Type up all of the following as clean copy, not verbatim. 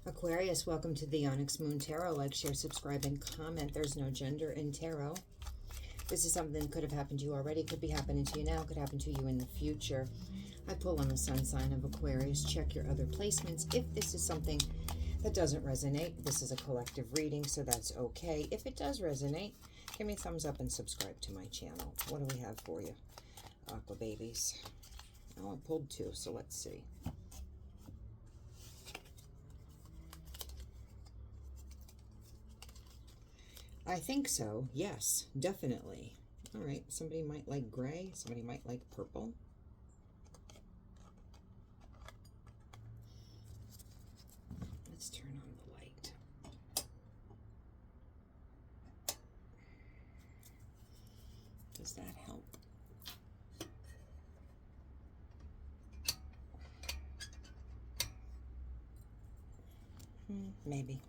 Aquarius, welcome to the Onyx Moon Tarot. Like, share, subscribe, and comment. There's no gender in tarot. This is something that could have happened to you already, could be happening to you now, could happen to you in the future. I pull on the sun sign of Aquarius. Check your other placements. If this is something that doesn't resonate, this is a collective reading, so that's okay. If it does resonate, give me a thumbs up and subscribe to my channel. What do we have for you, Aqua babies? Oh, I pulled two, so let's see. I think so. Yes, definitely. All right. Somebody might like gray. Somebody might like purple. Let's turn on the light. Does that help? Maybe.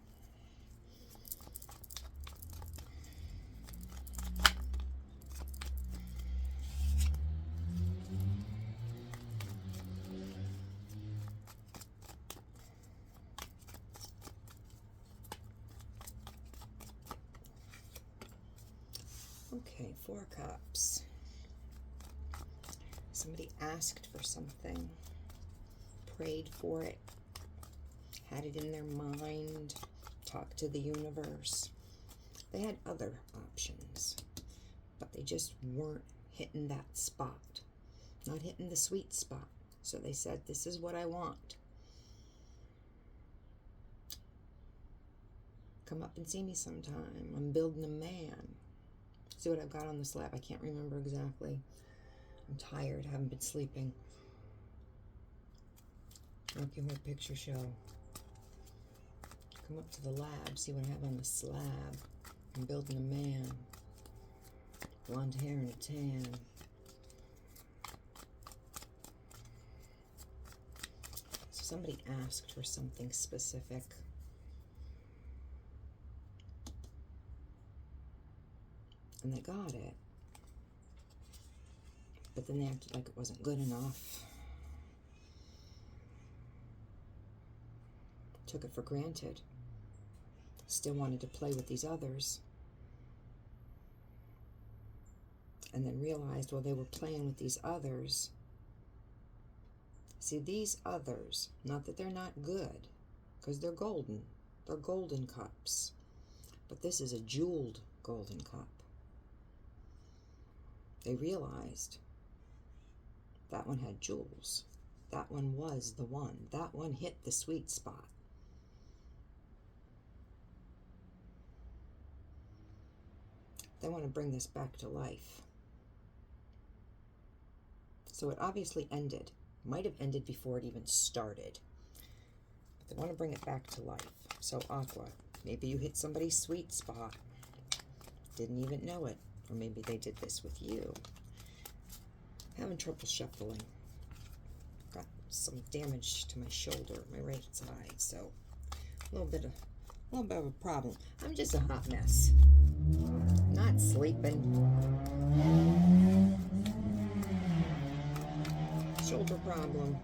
Okay, 4 cups. Somebody asked for something, prayed for it, had it in their mind, talked to the universe. They had other options, but they just weren't hitting that spot, not hitting the sweet spot. So they said, this is what I want. Come up and see me sometime. I'm building a man. See what I've got on the slab. I can't remember exactly. I'm tired. I haven't been sleeping. I'll give me a picture show. Come up to the lab. See what I have on the slab. I'm building a man. Blonde hair and a tan. So somebody asked for something specific. And they got it. But then they acted like it wasn't good enough. Took it for granted. Still wanted to play with these others. And then realized while they were playing with these others, see, these others, not that they're not good, because they're golden. They're golden cups. But this is a jeweled golden cup. They realized that one had jewels. That one was the one. That one hit the sweet spot. They want to bring this back to life. So it obviously ended. Might have ended before it even started. But they want to bring it back to life. So Aqua, maybe you hit somebody's sweet spot. Didn't even know it. Or maybe they did this with you. Having trouble shuffling. Got some damage to my shoulder, my right side, so a little bit of a problem. I'm just a hot mess. Not sleeping. Shoulder problem.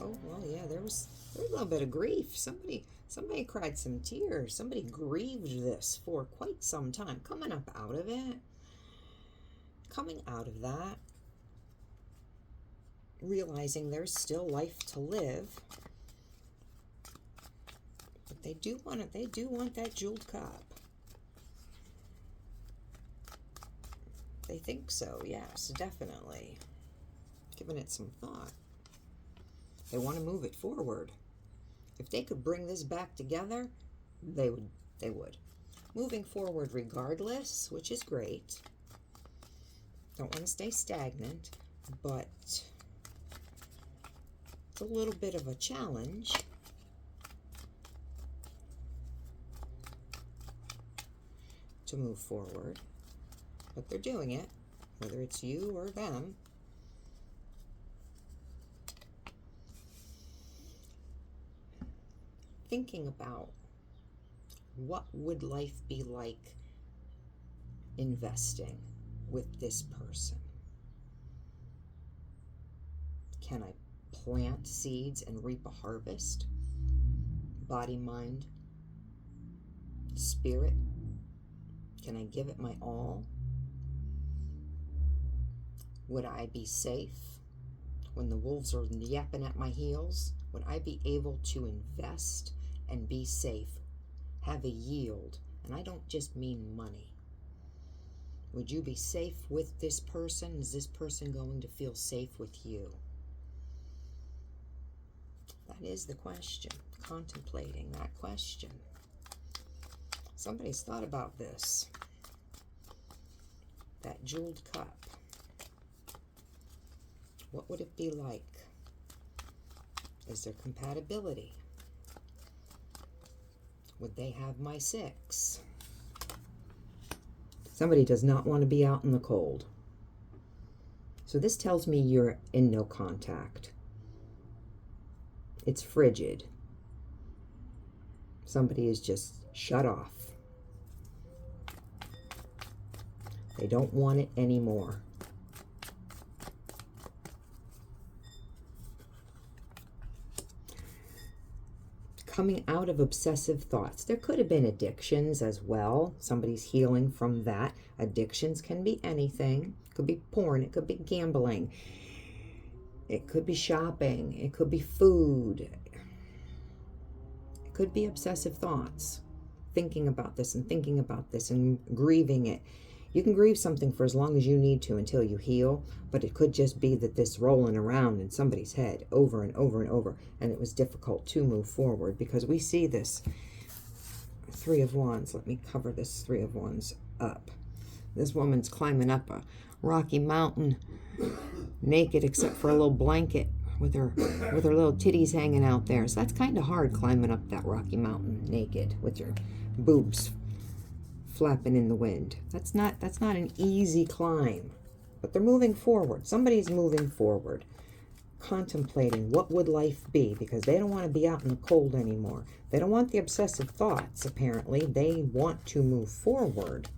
Oh well, yeah. There was a little bit of grief. Somebody cried some tears. Somebody grieved this for quite some time. Coming up out of it. Coming out of that. Realizing there's still life to live. But they do want it. They do want that jeweled cup. They think so, yes, definitely. Giving it some thought. They want to move it forward. If they could bring this back together, they would. Moving forward regardless, which is great. Don't want to stay stagnant, but it's a little bit of a challenge. To move forward. But they're doing it, whether it's you or them. Thinking about what would life be like investing with this person. Can I plant seeds and reap a harvest? body, mind, spirit? Can I give it my all? Would I be safe when the wolves are yapping at my heels? Would I be able to invest and be safe, have a yield? And I don't just mean money. Would you be safe with this person? Is this person going to feel safe with you? That is the question. Contemplating that question. Somebody's thought about this. That jeweled cup. What would it be like? Is there compatibility? Would they have my 6? Somebody does not want to be out in the cold. So this tells me you're in no contact. It's frigid. Somebody is just shut off. They don't want it anymore. Coming out of obsessive thoughts. There could have been addictions as well. Somebody's healing from that. Addictions can be anything. It could be porn. It could be gambling. It could be shopping. It could be food. It could be obsessive thoughts. Thinking about this and thinking about this and grieving it. You can grieve something for as long as you need to until you heal, but it could just be that this rolling around in somebody's head over and over and over, and it was difficult to move forward because we see this 3 of Wands. Let me cover this 3 of Wands up. This woman's climbing up a rocky mountain naked except for a little blanket with her little titties hanging out there. So that's kind of hard, climbing up that rocky mountain naked with your boobs flapping in the wind. That's not an easy climb, but they're moving forward. Somebody's moving forward, contemplating what would life be, because they don't want to be out in the cold anymore. They don't want the obsessive thoughts, apparently. They want to move forward.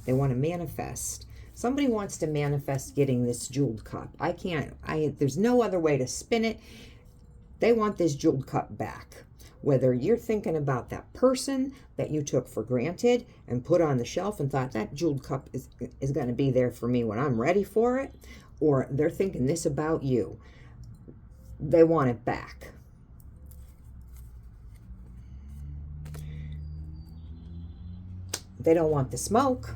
They want to manifest. Somebody wants to manifest getting this jeweled cup. There's no other way to spin it. They want this jeweled cup back. Whether you're thinking about that person that you took for granted and put on the shelf and thought that jeweled cup is going to be there for me when I'm ready for it, or they're thinking this about you. They want it back. They don't want the smoke.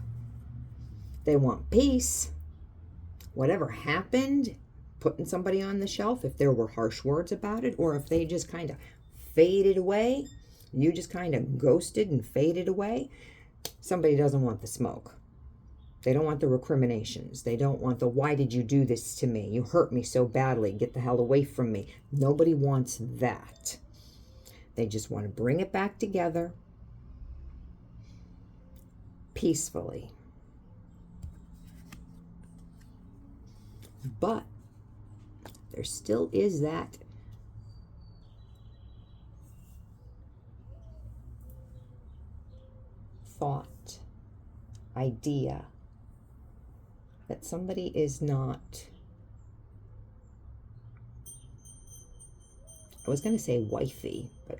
They want peace. Whatever happened, putting somebody on the shelf, if there were harsh words about it, or if they just kind of faded away, you just kind of ghosted and faded away, somebody doesn't want the smoke. They don't want the recriminations. They don't want the, why did you do this to me? You hurt me so badly. Get the hell away from me. Nobody wants that. They just want to bring it back together peacefully. But there still is that thought, idea that somebody is not, I was going to say wifey, but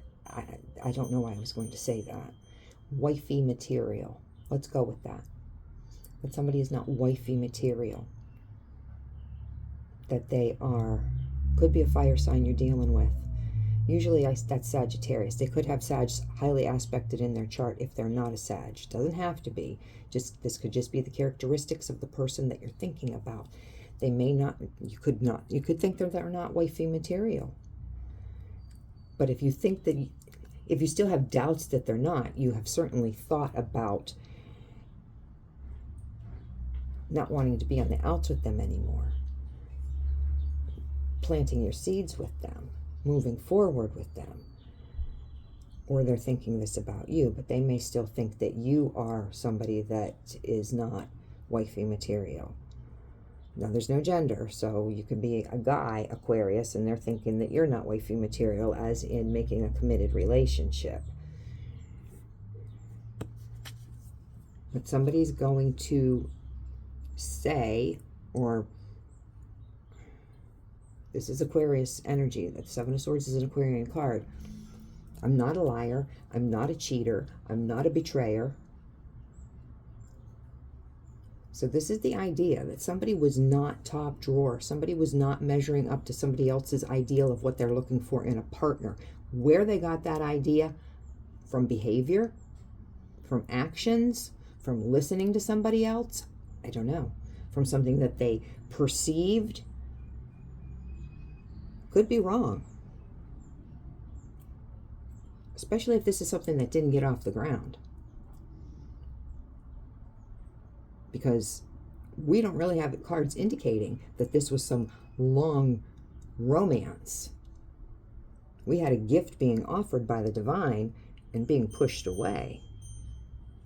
I don't know why I was going to say that. Wifey material. Let's go with that. That somebody is not wifey material. That they are, could be a fire sign you're dealing with. Usually that's Sagittarius. They could have Sag highly aspected in their chart if they're not a Sag. Doesn't have to be. This could just be the characteristics of the person that you're thinking about. They may not, you could think that they're not wifey material. But if you think that, if you still have doubts that they're not, you have certainly thought about not wanting to be on the outs with them anymore. Planting your seeds with them. Moving forward with them. Or they're thinking this about you, but they may still think that you are somebody that is not wifey material. Now, there's no gender, so you can be a guy, Aquarius, and they're thinking that you're not wifey material, as in making a committed relationship. But somebody's going to say, or this is Aquarius energy. The 7 of Swords is an Aquarian card. I'm not a liar. I'm not a cheater. I'm not a betrayer. So this is the idea that somebody was not top drawer. Somebody was not measuring up to somebody else's ideal of what they're looking for in a partner. Where they got that idea, from behavior, from actions, from listening to somebody else, I don't know. From something that they perceived, could be wrong. Especially if this is something that didn't get off the ground. Because we don't really have cards indicating that this was some long romance. We had a gift being offered by the divine and being pushed away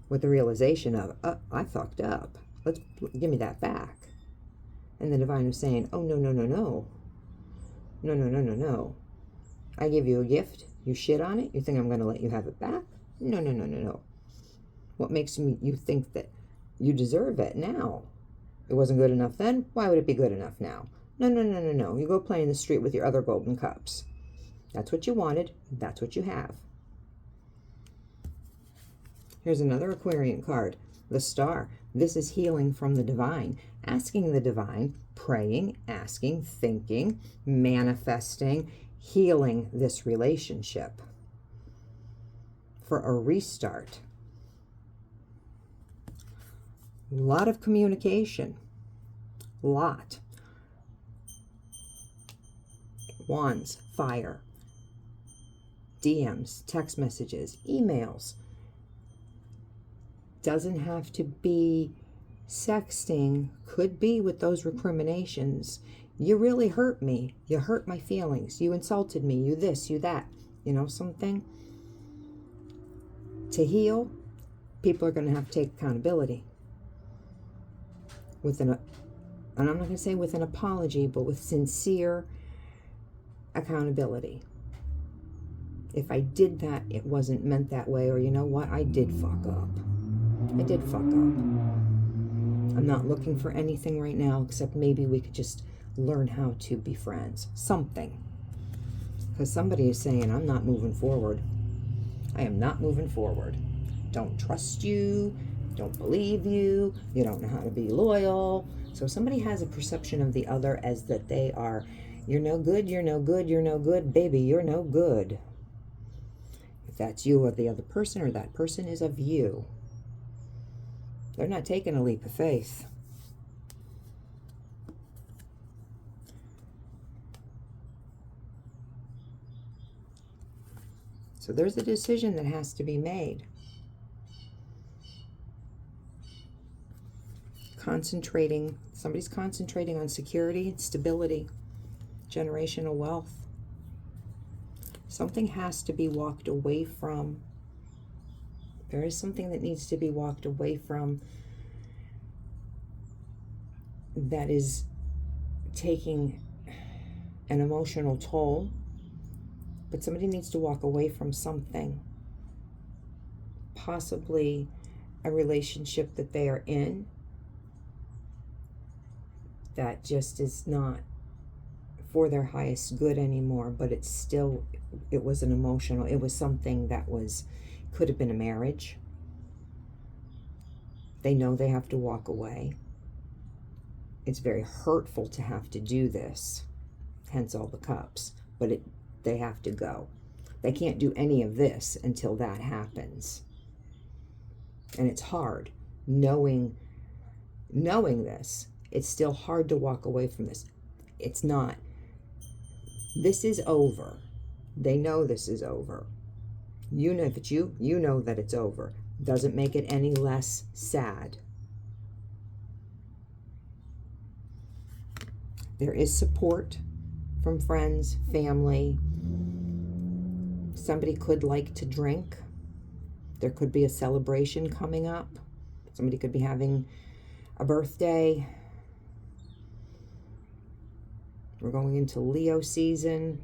with the realization of, I fucked up. Give me that back. And the divine was saying, oh, no, no, no, no. No, no, no, no, no. I give you a gift. You shit on it. You think I'm going to let you have it back? No, no, no, no, no. What makes you think that you deserve it now? It wasn't good enough then. Why would it be good enough now? No, no, no, no, no. You go play in the street with your other golden cups. That's what you wanted. That's what you have. Here's another Aquarian card, the Star. This is healing from the divine. Asking the divine, praying, asking, thinking, manifesting, healing this relationship for a restart. A lot of communication. Lot. Wands, fire. DMs, text messages, emails. Doesn't have to be sexting. Could be with those recriminations. You really hurt me. You hurt my feelings. You insulted me. You this, you that. You know something? To heal, people are going to have to take accountability. And I'm not going to say with an apology, but with sincere accountability. If I did that, it wasn't meant that way, or you know what? I did fuck up. I did fuck up. I'm not looking for anything right now, except maybe we could just learn how to be friends. Something. Because somebody is saying, I'm not moving forward. I am not moving forward. Don't trust you. Don't believe you. You don't know how to be loyal. So somebody has a perception of the other as that they are, you're no good, you're no good, you're no good, baby, you're no good. If that's you or the other person, or that person is of you, they're not taking a leap of faith. So there's a decision that has to be made. Somebody's concentrating on security, stability, generational wealth. Something has to be walked away from. There is something that needs to be walked away from that is taking an emotional toll. But somebody needs to walk away from something. Possibly a relationship that they are in that just is not for their highest good anymore, but it was an emotional, it was something that could have been a marriage. They know they have to walk away. It's very hurtful to have to do this, hence all the cups, but they have to go. They can't do any of this until that happens. And it's hard knowing this. It's still hard to walk away from this. It's not. This is over. They know this is over. You know, if it's you know that it's over. Doesn't make it any less sad. There is support from friends, family. Somebody could like to drink. There could be a celebration coming up. Somebody could be having a birthday. We're going into Leo season.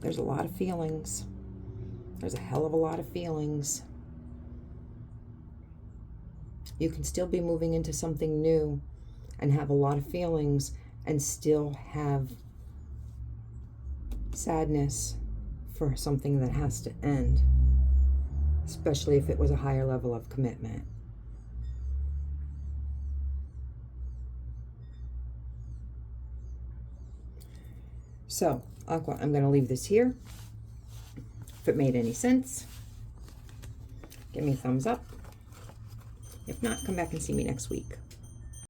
There's a lot of feelings. There's a hell of a lot of feelings. You can still be moving into something new and have a lot of feelings and still have sadness for something that has to end, especially if it was a higher level of commitment. So, Aqua, I'm going to leave this here. If it made any sense, give me a thumbs up. If not, come back and see me next week.